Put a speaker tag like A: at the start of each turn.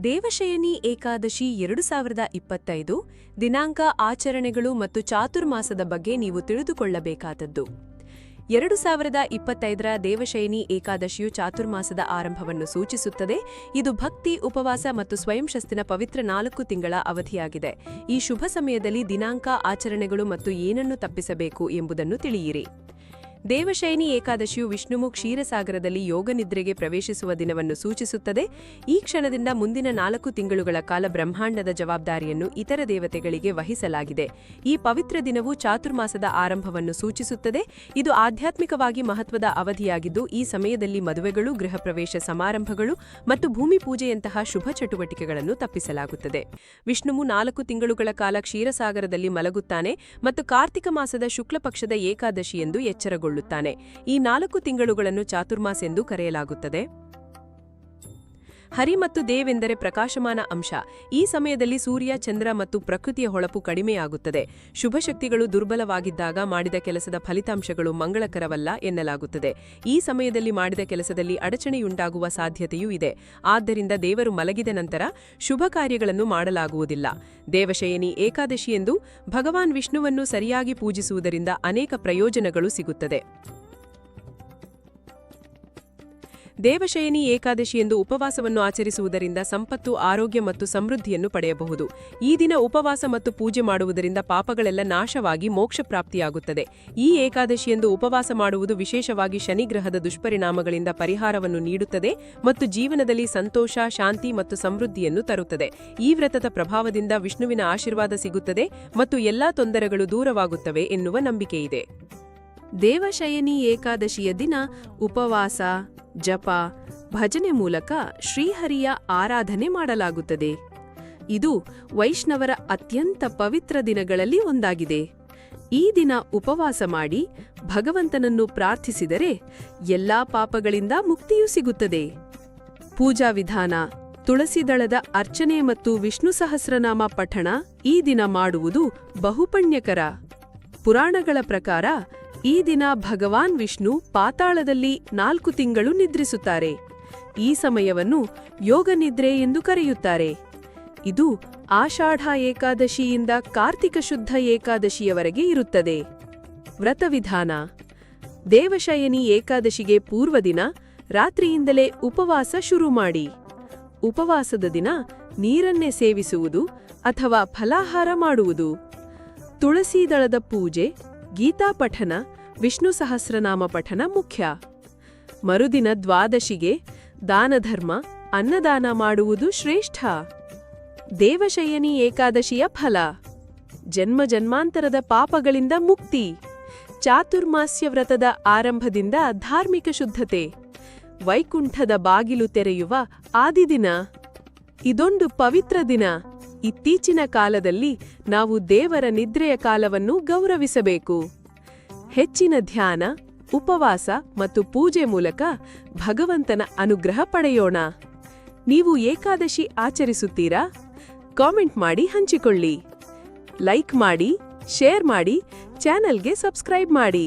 A: ದೇವಶಯನಿ ಏಕಾದಶಿ 2025 ದಿನಾಂಕ ಆಚರಣೆಗಳು ಮತ್ತು ಚಾತುರ್ಮಾಸದ ಬಗ್ಗೆ ನೀವು ತಿಳಿದುಕೊಳ್ಳಬೇಕಾದದ್ದು. 2025ರ ದೇವಶಯನಿ ಏಕಾದಶಿಯು ಚಾತುರ್ಮಾಸದ ಆರಂಭವನ್ನು ಸೂಚಿಸುತ್ತದೆ. ಇದು ಭಕ್ತಿ, ಉಪವಾಸ ಮತ್ತು ಸ್ವಯಂಶಸ್ತಿನ ಪವಿತ್ರ 4 ತಿಂಗಳ ಅವಧಿಯಾಗಿದೆ. ಈ ಶುಭ ಸಮಯದಲ್ಲಿ ದಿನಾಂಕ, ಆಚರಣೆಗಳು ಮತ್ತು ಏನನ್ನು ತಪ್ಪಿಸಬೇಕು ಎಂಬುದನ್ನು ತಿಳಿಯಿರಿ. ದೇವಶಯನಿ ಏಕಾದಶಿಯು ವಿಷ್ಣುವು ಕ್ಷೀರಸಾಗರದಲ್ಲಿ ಯೋಗನಿದ್ರೆಗೆ ಪ್ರವೇಶಿಸುವ ದಿನವನ್ನು ಸೂಚಿಸುತ್ತದೆ. ಈ ಕ್ಷಣದಿಂದ ಮುಂದಿನ 4 ತಿಂಗಳುಗಳ ಕಾಲ ಬ್ರಹ್ಮಾಂಡದ ಜವಾಬ್ದಾರಿಯನ್ನು ಇತರ ದೇವತೆಗಳಿಗೆ ವಹಿಸಲಾಗಿದೆ. ಈ ಪವಿತ್ರ ದಿನವು ಚಾತುರ್ಮಾಸದ ಆರಂಭವನ್ನು ಸೂಚಿಸುತ್ತದೆ. ಇದು ಆಧ್ಯಾತ್ಮಿಕವಾಗಿ ಮಹತ್ವದ ಅವಧಿಯಾಗಿದ್ದು, ಈ ಸಮಯದಲ್ಲಿ ಮದುವೆಗಳು, ಗೃಹಪ್ರವೇಶ ಸಮಾರಂಭಗಳು ಮತ್ತು ಭೂಮಿ ಪೂಜೆಯಂತಹ ಶುಭ ಚಟುವಟಿಕೆಗಳನ್ನು ತಪ್ಪಿಸಲಾಗುತ್ತದೆ. ವಿಷ್ಣುವು 4 ತಿಂಗಳುಗಳ ಕಾಲ ಕ್ಷೀರಸಾಗರದಲ್ಲಿ ಮಲಗುತ್ತಾನೆ ಮತ್ತು ಕಾರ್ತಿಕ ಮಾಸದ ಶುಕ್ಲಪಕ್ಷದ ಏಕಾದಶಿ ಎಂದು ಎಚ್ಚರಗೊಳ್ಳುತ್ತಾನೆ. ಈ 4 ತಿಂಗಳುಗಳನ್ನು ಚಾತುರ್ಮಾಸ ಎಂದು ಕರೆಯಲಾಗುತ್ತದೆ. ಹರಿ ಮತ್ತು ದೇವ್ ಎಂದರೆ ಪ್ರಕಾಶಮಾನ ಅಂಶ. ಈ ಸಮಯದಲ್ಲಿ ಸೂರ್ಯ, ಚಂದ್ರ ಮತ್ತು ಪ್ರಕೃತಿಯ ಹೊಳಪು ಕಡಿಮೆಯಾಗುತ್ತದೆ. ಶುಭಶಕ್ತಿಗಳು ದುರ್ಬಲವಾಗಿದ್ದಾಗ ಮಾಡಿದ ಕೆಲಸದ ಫಲಿತಾಂಶಗಳು ಮಂಗಳಕರವಲ್ಲ ಎನ್ನಲಾಗುತ್ತದೆ. ಈ ಸಮಯದಲ್ಲಿ ಮಾಡಿದ ಕೆಲಸದಲ್ಲಿ ಅಡಚಣೆಯುಂಟಾಗುವ ಸಾಧ್ಯತೆಯೂ ಇದೆ. ಆದ್ದರಿಂದ ದೇವರು ಮಲಗಿದ ನಂತರ ಶುಭ ಕಾರ್ಯಗಳನ್ನು ಮಾಡಲಾಗುವುದಿಲ್ಲ. ದೇವಶಯನಿ ಏಕಾದಶಿಯೆಂದು ಭಗವಾನ್ ವಿಷ್ಣುವನ್ನು ಸರಿಯಾಗಿ ಪೂಜಿಸುವುದರಿಂದ ಅನೇಕ ಪ್ರಯೋಜನಗಳು ಸಿಗುತ್ತದೆ. ದೇವಶಯನಿ ಏಕಾದಶಿಯೆಂದು ಉಪವಾಸವನ್ನು ಆಚರಿಸುವುದರಿಂದ ಸಂಪತ್ತು, ಆರೋಗ್ಯ ಮತ್ತು ಸಮೃದ್ಧಿಯನ್ನು ಪಡೆಯಬಹುದು. ಈ ದಿನ ಉಪವಾಸ ಮತ್ತು ಪೂಜೆ ಮಾಡುವುದರಿಂದ ಪಾಪಗಳೆಲ್ಲ ನಾಶವಾಗಿ ಮೋಕ್ಷ ಪ್ರಾಪ್ತಿಯಾಗುತ್ತದೆ. ಈ ಏಕಾದಶಿಯೆಂದು ಉಪವಾಸ ಮಾಡುವುದು ವಿಶೇಷವಾಗಿ ಶನಿಗ್ರಹದ ದುಷ್ಪರಿಣಾಮಗಳಿಂದ ಪರಿಹಾರವನ್ನು ನೀಡುತ್ತದೆ ಮತ್ತು ಜೀವನದಲ್ಲಿ ಸಂತೋಷ, ಶಾಂತಿ ಮತ್ತು ಸಮೃದ್ಧಿಯನ್ನು ತರುತ್ತದೆ. ಈ ವ್ರತದ ಪ್ರಭಾವದಿಂದ ವಿಷ್ಣುವಿನ ಆಶೀರ್ವಾದ ಸಿಗುತ್ತದೆ ಮತ್ತು ಎಲ್ಲಾ ತೊಂದರೆಗಳು ದೂರವಾಗುತ್ತವೆ ಎನ್ನುವ ನಂಬಿಕೆಯಿದೆ. ದೇವಶಯನಿ ಏಕಾದಶಿಯ ದಿನ ಉಪವಾಸ, ಜಪ, ಭಜನೆ ಮೂಲಕ ಶ್ರೀಹರಿಯ ಆರಾಧನೆ ಮಾಡಲಾಗುತ್ತದೆ. ಇದು ವೈಷ್ಣವರ ಅತ್ಯಂತ ಪವಿತ್ರ ದಿನಗಳಲ್ಲಿ ಒಂದಾಗಿದೆ. ಈ ದಿನ ಉಪವಾಸ ಮಾಡಿ ಭಗವಂತನನ್ನು ಪ್ರಾರ್ಥಿಸಿದರೆ ಎಲ್ಲಾ ಪಾಪಗಳಿಂದ ಮುಕ್ತಿಯೂ ಸಿಗುತ್ತದೆ. ಪೂಜಾ ವಿಧಾನ: ತುಳಸಿ ದಳದ ಅರ್ಚನೆ ಮತ್ತು ವಿಷ್ಣು ಸಹಸ್ರನಾಮ ಪಠಣ ಈ ದಿನ ಮಾಡುವುದು ಬಹುಪುಣ್ಯಕರ. ಪುರಾಣಗಳ ಪ್ರಕಾರ ಈ ದಿನ ಭಗವಾನ್ ವಿಷ್ಣು ಪಾತಾಳದಲ್ಲಿ 4 ತಿಂಗಳು ನಿದ್ರಿಸುತ್ತಾರೆ. ಈ ಸಮಯವನ್ನು ಯೋಗನಿದ್ರೆ ಎಂದು ಕರೆಯುತ್ತಾರೆ. ಇದು ಆಷಾಢ ಏಕಾದಶಿಯಿಂದ ಕಾರ್ತಿಕ ಶುದ್ಧ ಏಕಾದಶಿಯವರೆಗೆ ಇರುತ್ತದೆ. ವ್ರತವಿಧಾನ: ದೇವಶಯನಿ ಏಕಾದಶಿಗೆ ಪೂರ್ವದಿನ ರಾತ್ರಿಯಿಂದಲೇ ಉಪವಾಸ ಶುರು ಮಾಡಿ. ಉಪವಾಸದ ದಿನ ನೀರನ್ನೇ ಸೇವಿಸುವುದು ಅಥವಾ ಫಲಾಹಾರ ಮಾಡುವುದು. ತುಳಸಿ ದಳದ ಪೂಜೆ, ಗೀತಾ ಪಠನ, ವಿಷ್ಣು ಸಹಸ್ರನಾಮ ಪಠನ ಮುಖ್ಯ. ಮರುದಿನ ದ್ವಾದಶಿಗೆ ದಾನಧರ್ಮ, ಅನ್ನದಾನ ಮಾಡುವುದು ಶ್ರೇಷ್ಠ. ದೇವಶಯನಿ ಏಕಾದಶಿಯ ಫಲ: ಜನ್ಮ ಜನ್ಮಾಂತರದ ಪಾಪಗಳಿಂದ ಮುಕ್ತಿ. ಚಾತುರ್ಮಾಸ್ಯ ವ್ರತದ ಆರಂಭದಿಂದ ಧಾರ್ಮಿಕ ಶುದ್ಧತೆ. ವೈಕುಂಠದ ಬಾಗಿಲು ತೆರೆಯುವ ಆದಿದಿನ. ಇದೊಂದು ಪವಿತ್ರ ದಿನ. ಇತ್ತೀಚಿನ ಕಾಲದಲ್ಲಿ ನಾವು ದೇವರ ನಿದ್ರೆಯ ಕಾಲವನ್ನು ಗೌರವಿಸಬೇಕು. ಹೆಚ್ಚಿನ ಧ್ಯಾನ, ಉಪವಾಸ ಮತ್ತು ಪೂಜೆ ಮೂಲಕ ಭಗವಂತನ ಅನುಗ್ರಹ ಪಡೆಯೋಣ. ನೀವು ಏಕಾದಶಿ ಆಚರಿಸುತ್ತೀರಾ? ಕಾಮೆಂಟ್ ಮಾಡಿ ಹಂಚಿಕೊಳ್ಳಿ. ಲೈಕ್ ಮಾಡಿ, ಶೇರ್ ಮಾಡಿ, ಚಾನೆಲ್ಗೆ ಸಬ್ಸ್ಕ್ರೈಬ್ ಮಾಡಿ.